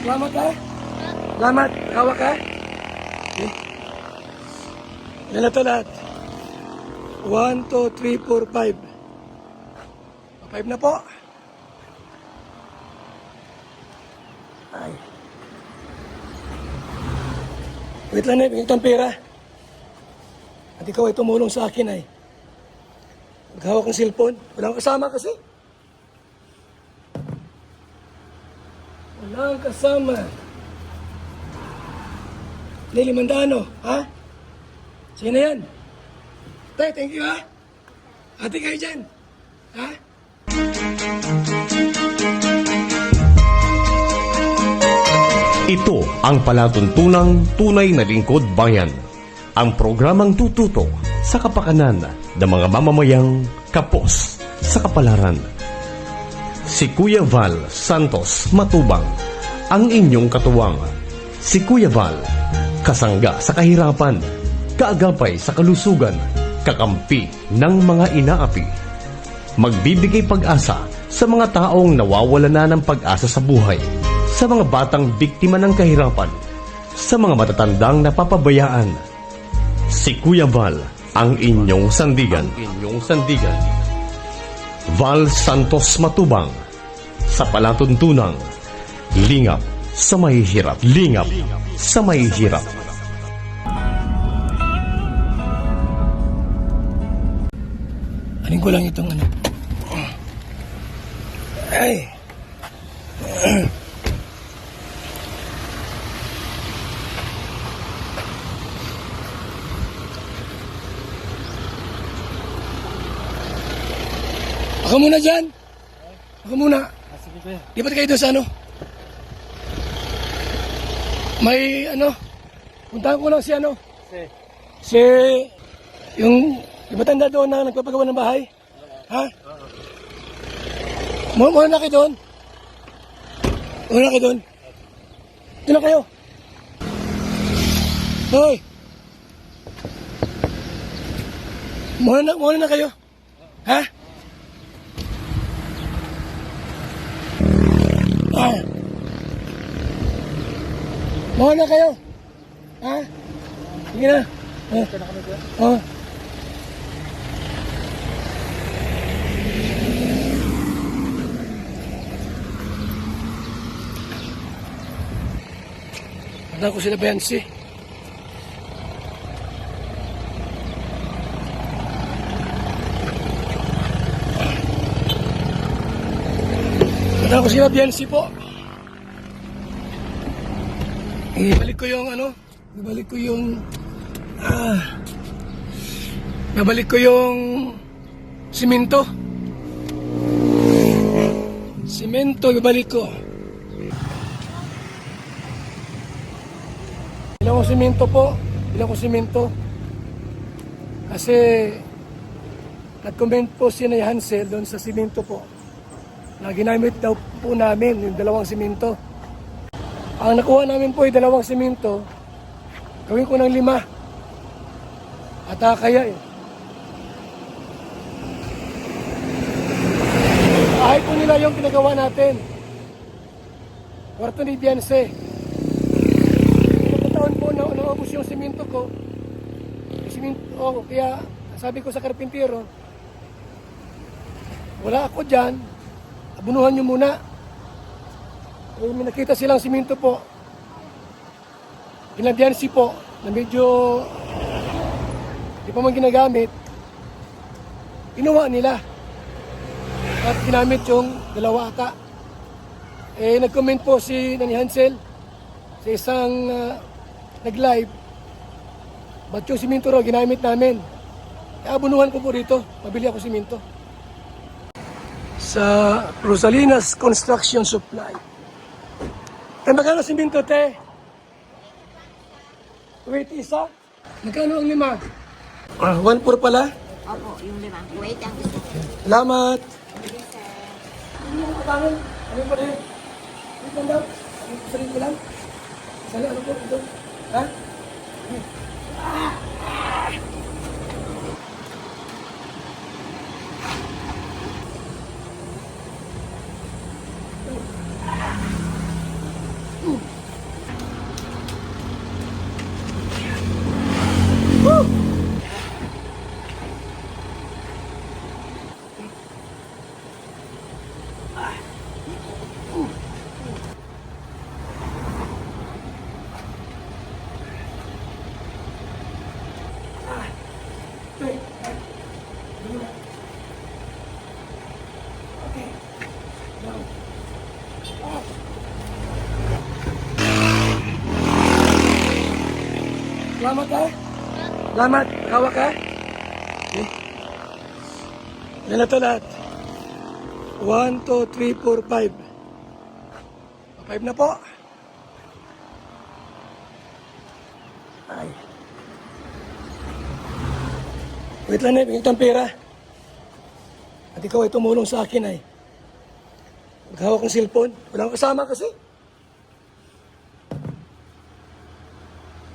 Salamat ha. Salamat. Hawak ha. Yan na ito lahat. 1, 2, 3, 4, 5. 5 na po. Ay. Wait lang na, bigyan itong pera. At ikaw ay tumulong sa akin ay. Maghawak ng cellphone. Walang kasama kasi. Walang kasama. Lili Mandano, ha? Sige na yan. Tay, thank you ha. Ate kayo dyan. Ha? Ito ang palatuntunang tunay na lingkod bayan. Ang programang tututok sa kapakanan ng mga mamamayang kapos sa kapalaran. Si Kuya Val Santos Matubang, ang inyong katuwang. Si Kuya Val, kasangga sa kahirapan, kaagapay sa kalusugan, kakampi ng mga inaapi. Magbibigay pag-asa sa mga taong nawawala na ng pag-asa sa buhay, sa mga batang biktima ng kahirapan, sa mga matatandang napapabayaan. Si Kuya Val, ang inyong sandigan. Val Santos Matubang, sa palatuntunang lingap sa mahihirap. Lingap sa mahihirap. Anin ko lang itong ano. Ay. Ako muna dyan. Ako muna. Sige kuya. Di ba't kayo doon sa ano? May ano? Puntahan ko lang si ano? Si yung matanda doon na nagpapagawa ng bahay. Ha? Muna na kayo doon. Muna na kayo doon. Doon na kayo. Hoy! Muna na kayo. Ha? Ah. Muna na kayo. Ha? Sige na. Oh. Tanda ko sila Bensi. Tanda ko sila Bensi po. Ibalik ko yung ano, ibalik ko yung nabalik ko yung simento. Simento, ibalik ko. Ilang ko simento po. Ilang ko simento. Kasi nag-comment po si Nay Hansel doon sa simento po. Na ginamit daw po namin yung 2 simento. Ang nakuha namin po ay 2 simento. Gawin ko ng 5. At kaya eh. Kahit po nila yung pinagawa natin. Kwarto ni Bianse. Taon po na naubos yung simento ko. Kaya sabi ko sa karpintero, wala ako dyan, abunuhan nyo muna. Eh, may nakita silang simento po. Pinabyansi po, na medyo di pa man ginagamit. Inuwa nila. At ginamit yung 2 ata. Eh, nag-comment po si Nani Hansel sa isang nag-live. Ba't yung simento raw ginamit namin? Kaya abunuhan ko po rito. Mabili ako simento. Sa Rosalinas Construction Supply. Magkano simento, te? Wait, isa? Magkano ang 5? 1-4 pala. Opo, yung 5. Wait, ang gusto ko. Salamat. Sige, sir. Hindi mo katangan. Ano pa rin? Ano pa daw? Ano pa rin ko lang? Sali, ano po? Ito? Ha? Salamat ha. Salamat. Kawa ka. Okay. Yan na to lahat. 1, 2, 3, 4, 5. 5 na po. Ay. Wait lang na, bigyan pera. At ikaw ay tumulong sa akin ay. Maghawak ng cellphone. Walang kasama kasi.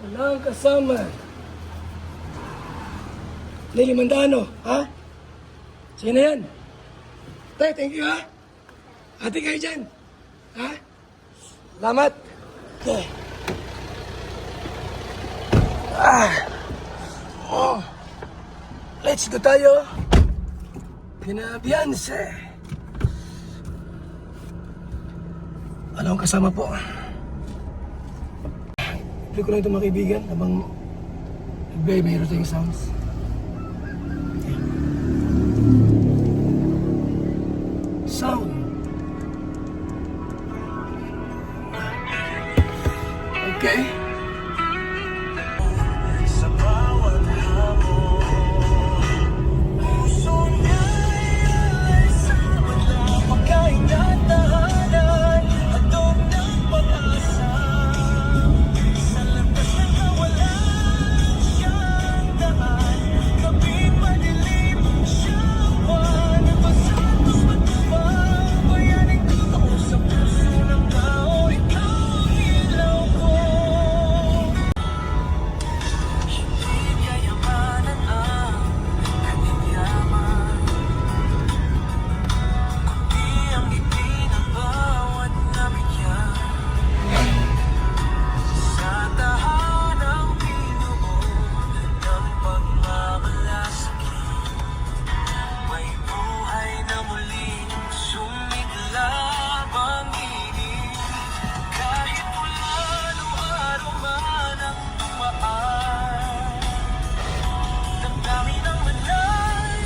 Walang kasama. Lili Mandano, ha? Sino yan? Tay, thank you, ha? Ate kayo dyan. Ha? Salamat. Okay. Oh. Let's go tayo. Biyonce. Walang kasama po. Play ko lang ito mga kaibigan habang nagbay mayroon tayong sounds. Okay. Sound. Okay. Sa bawat hamon, puso niya ay sabad lang pagkainatahanan, handog ng pag-asa. Sa landas ng kawalan, siyang daan, kapit madilim, siyang buwan. Nagpasantos matupang, bayaning totoo sa puso ng tao, ikaw ang ilaw ko. Hindi kayamanan ang kanyang yaman, kundi ang ngiti ng bawat nabigyan. Sa tahanang binuo ng pagmamalasakit, may buhay na muling sumiklab ang init. Kahit ulan o araw man ang dumaan, damdamin ang manay,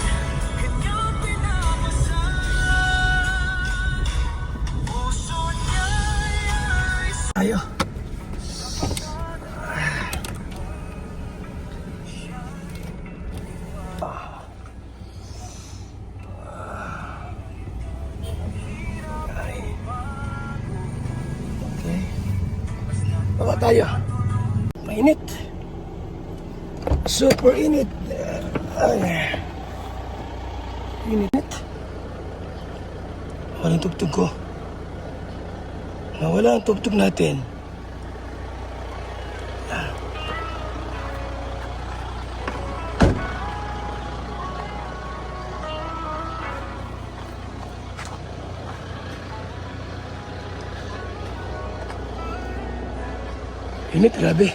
kanyang pinapasan. Puso niya'y ay Tayo. Okay. Baba tayo. Mainit. Super init. Ay. Init. Walang tugtog ko. Nawala ang tugtog natin. Init, grabe.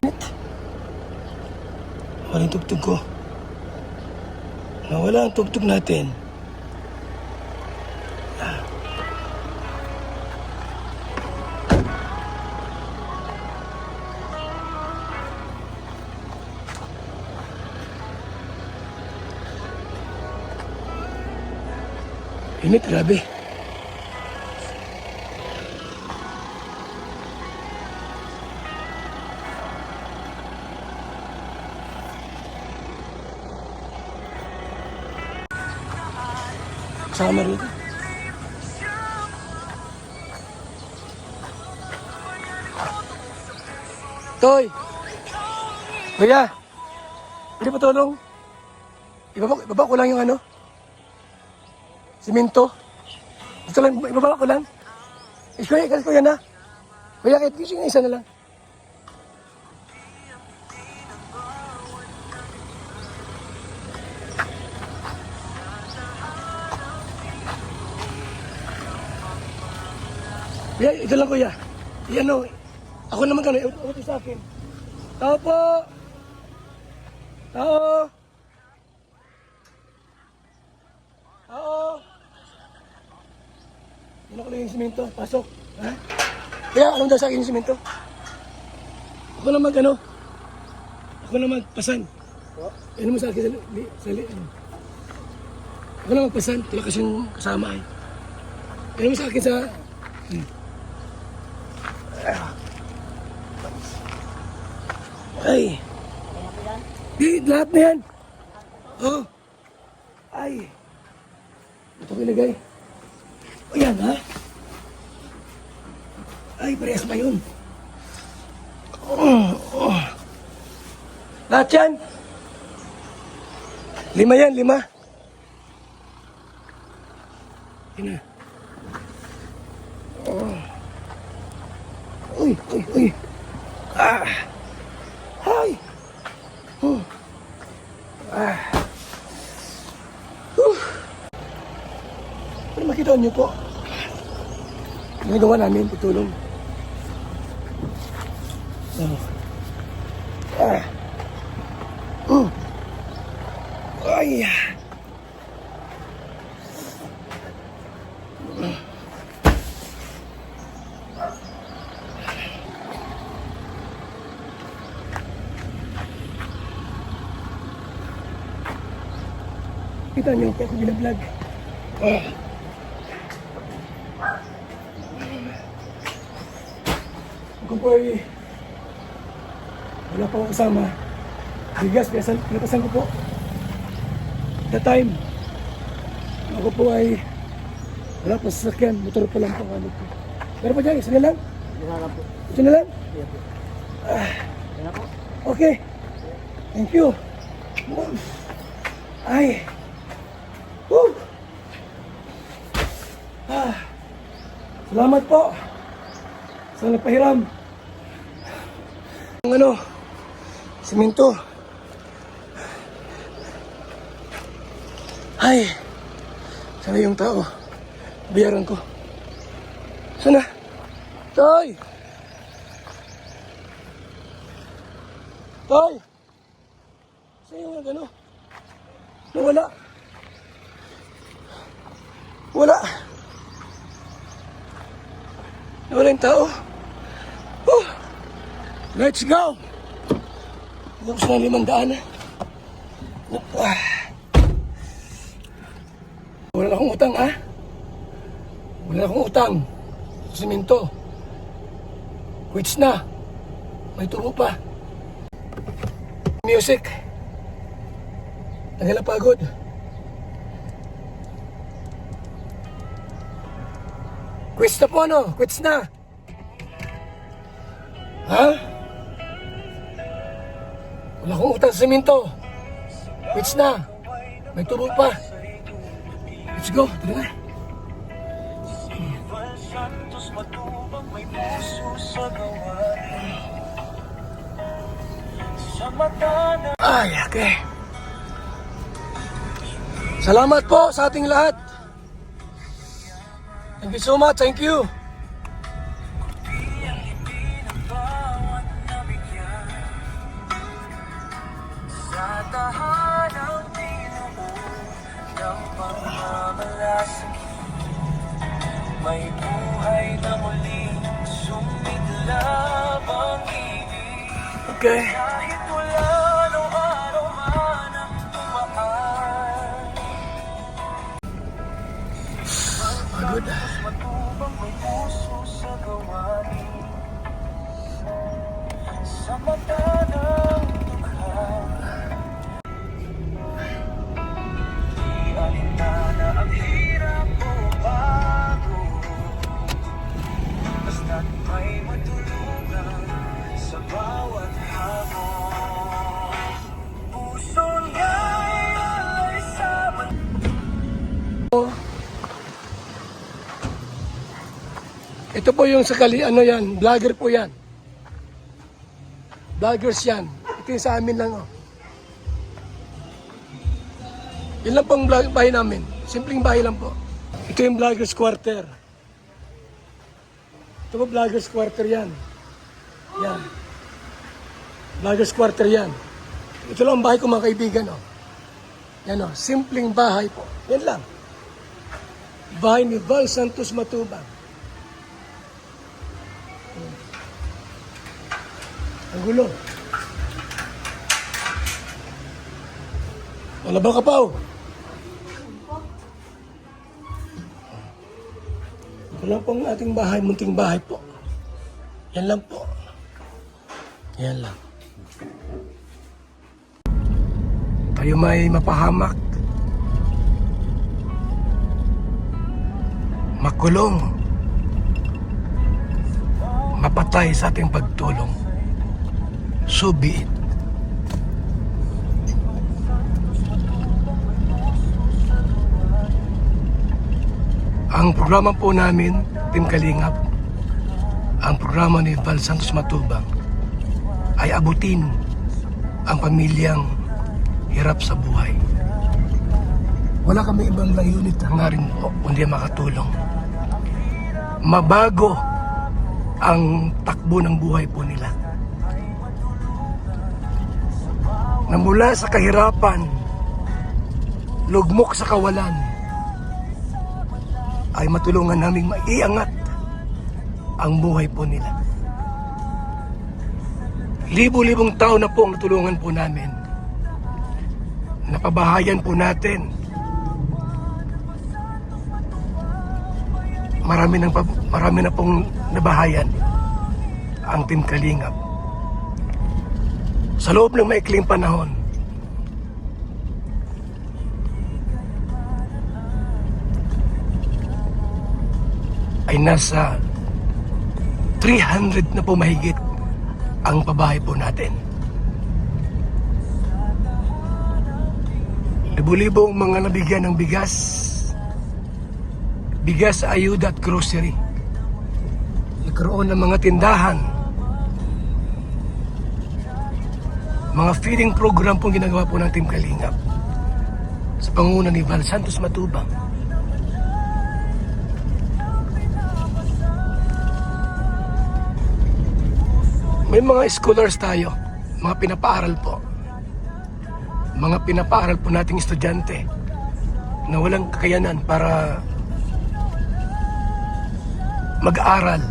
Init. Walang tugtog ko. Nawala ang tugtog natin. Init, grabe. kasama rito. Toy! Kuya! Pwede pa tulong? Ibaba ko lang yung ano? Simento. Ito lang, ibaba ko lang. Kuya, kasi kuya na. Kuya, kahit gusto yung isa na lang. Kuya, ito lang kuya. Yan o. Ako naman kano, uto sa akin. Tao po! Tao! Tao! Yan ako lang yung simento. Pasok. Ha? Kaya anong daw sa akin yung simento? Ako naman ano? Ako naman pasan. Ano mo sa akin ano? Ako naman pasan. Wala kasing kasama eh. Ano mo sa akin sa... Ay. Di, lahat na yan. Oh. Ay. Ito ko ilagay. O yan, ha? Ay, parehas pa yun. Lahat yan. 5 yan, 5. Yan na. Uy, uy, uy. Ah. Ay. Ah. Pero makita niyo po. Ginagawa namin, tutulong. Ah. Ay. Kita niyo po ako binablog. Ako po ay wala pa akong kasama. Bigas, pinapasan ko po. At the time, ako po ay wala pa sasakyan. Motor pa lang po ang ano po. Pero pa dyan, isa na lang? Isa na lang? Okay. Thank you. Ay. Woo! Salamat po sa nagpahiram. Ang ano, simento. Ay, sana yung tao. Bayaran ko. Sana? Toy! Toy! Saan yung ano? Nawala. Wala. Nawala yung tao. Oh, let's go. Tapos na 500. Wala akong utang, ha? Wala akong utang. Simento. Quits na. May tubo pa. Music. Nagalapagod. Quits na po, ano? Quits na. Ha? Wala akong utang sa simento. Quits na. May tubo pa. Let's go. Tara na. Santos matubang may puso sa gawain. Sa mata na Ay, okay. Salamat po sa ating lahat. Thank you so much. Thank you. bawat nabigyan. Sa tahanang tinuon ng pagmamalasakit, may buhay na muling sumiglab ang ibig. Okay. Kahit wala nung araw man ang tumaan. Pagod. Matubang may puso sa gawain. Sa mata ng dukha, di alintana ang hirap. Ito po yung sakali, ano yan, vlogger po yan. Vloggers yan. Ito yung sa amin lang, oh. Yun lang pong bahay namin. Simpleng bahay lang po. Ito yung vloggers quarter. Ito po vloggers quarter yan. Yan. Vloggers quarter yan. Ito lang ang bahay ko mga kaibigan, oh. Yan, oh. Simpleng bahay po. Yan lang. Bahay ni Val Santos Matubang. Ang gulo. Wala ba kapaw? Ito lang po ang ating bahay, munting bahay po. Yan lang po. Yan lang. Tayo may mapahamak. Makulong. Mapatay sa ating pagtulong. So be it. Ang programa po namin, Team Kalingap, ang programa ni Val Santos Matubang ay abutin ang pamilyang hirap sa buhay. Wala kami ibang layunit hangarin po kundi makatulong. Mabago ang takbo ng buhay po nila. Na mula sa kahirapan, lugmok sa kawalan, ay matulungan naming maiangat ang buhay po nila. Libo-libong tao na po ang natulungan po namin. Napabahayan po natin. Marami na pong nabahayan ang Team Kalingap. Sa loob ng maikling panahon, ay nasa 300 na po mahigit ang pabahay po natin. Libo-libo ang mga nabigyan ng bigas, ayuda at grocery. Nagkaroon ng mga tindahan, mga feeding program pong ginagawa po ng Team Kalingap sa pangunguna ni Val Santos Matubang. May mga scholars tayo, mga pinapaaral po. Mga pinapaaral po nating estudyante na walang kakayanan para mag-aaral.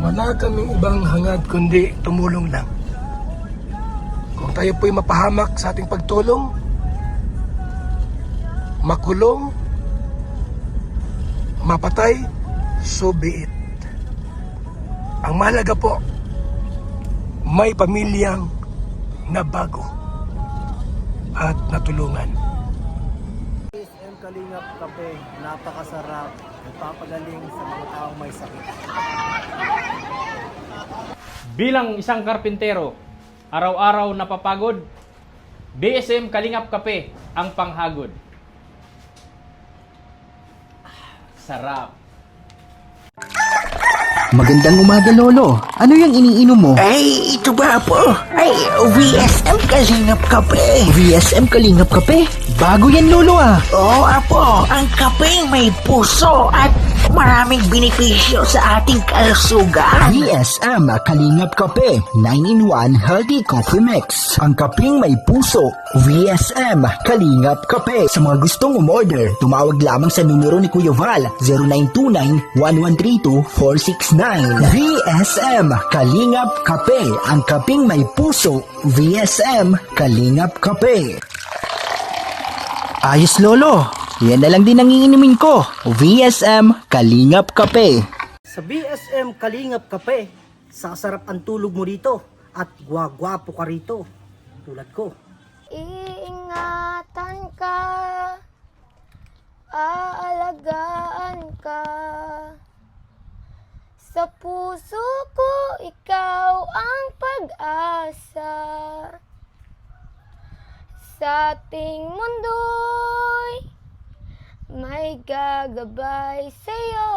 Wala kaming ibang hangad kundi tumulong lang. Kung tayo po'y mapahamak sa ating pagtulong, makulong, mapatay, so be it. Ang mahalaga po, may pamilyang nabago at natulungan. BSM Kalingap Kape, napakasarap, nagpapagaling sa mga taong may sakit. Bilang isang karpintero, araw-araw napapagod, BSM Kalingap Kape ang panghagod. Sarap. Magandang umaga, Lolo. Ano yung iniinom mo? Ay, ito ba po? Ay, VSM Kalingap Kape. VSM Kalingap Kape? Bago yan, Lolo ah. Oo, apo. Ang kapeng may puso at maraming benepisyo sa ating kalusugan. VSM Kalingap Kape 9-in-1 Healthy Coffee Mix. Ang kapeng may puso. VSM Kalingap Kape. Sa mga gustong umorder, tumawag lamang sa numero ni Kuya Val 0929-1132-469. VSM Kalingap Kape. Ang kapeng may puso. VSM Kalingap Kape. Ayos, Lolo. Yan na lang din ang iinumin ko. VSM Kalingap Kape. Sa BSM Kalingap Kape, sasarap ang tulog mo dito at gwagwapo ka rito. Tulad ko. Iingatan ka, aalagaan ka. Sa puso ko, ikaw ang pag-asa. Sa ating mundo'y may gagabay sa'yo.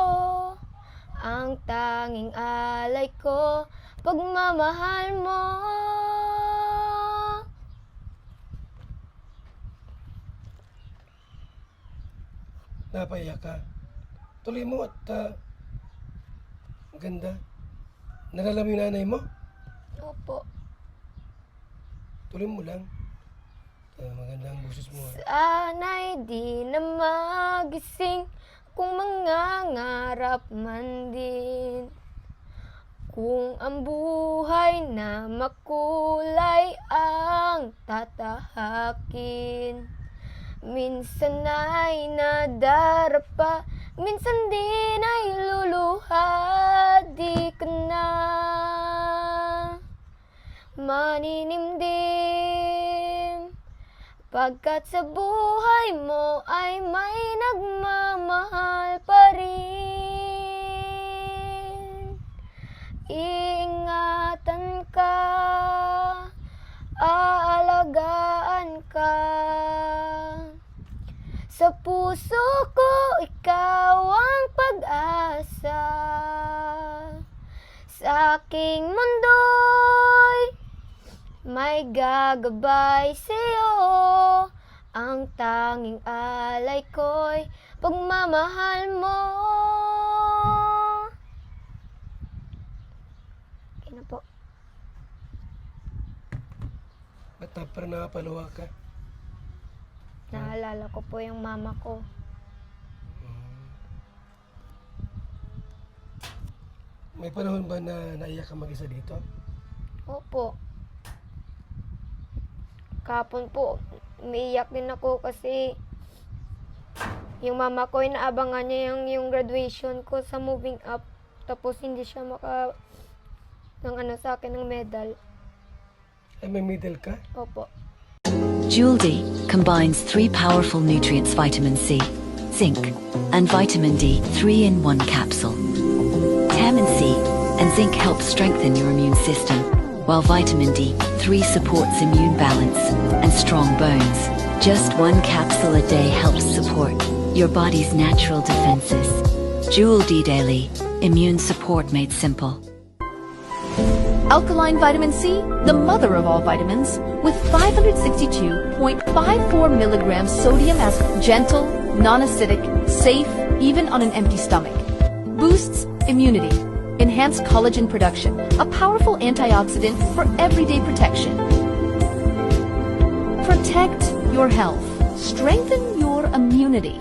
Ang tanging alay ko, pagmamahal mo. Napaiyak ka. Tuloy mo at ang ganda. Nalala mo yung nanay mo? Opo. Tuloy mo lang. Maganda ang boses mo. Sana'y di na magising kung mangangarap man din. Kung ang buhay na makulay ang tatahakin. Minsan ay nadarapa, minsan din ay luluha. Di ka na maninimdim, pagkat sa buhay mo ay may nagmamahal pa rin. Iingatan ka, aalagaan ka. Sa puso ko, ikaw ang pag-asa. Sa aking mundo'y may gagabay sa'yo. Ang tanging alay ko'y pagmamahal mo. Okay na po. Ba't parang nakapaluwa ka? Naalala ko po yung mama ko. May panahon ba na naiyak ka mag-isa dito? Opo. Kapon po, umiiyak din ako kasi yung mama ko, inaabangan niya yung graduation ko sa moving up. Tapos hindi siya sa akin ng medal. Ay, may middle ka? Opo. Jewel D combines 3 powerful nutrients, vitamin C, zinc, and vitamin D, 3-in-1 capsule. Vitamin C and zinc help strengthen your immune system, while vitamin D3 supports immune balance and strong bones. Just 1 capsule a day helps support your body's natural defenses. Jewel D Daily, immune support made simple. Alkaline vitamin C, the mother of all vitamins, with 562.54 milligrams sodium as gentle, non-acidic, safe, even on an empty stomach. Boosts immunity, enhanced collagen production, a powerful antioxidant for everyday protection. Protect your health. Strengthen your immunity.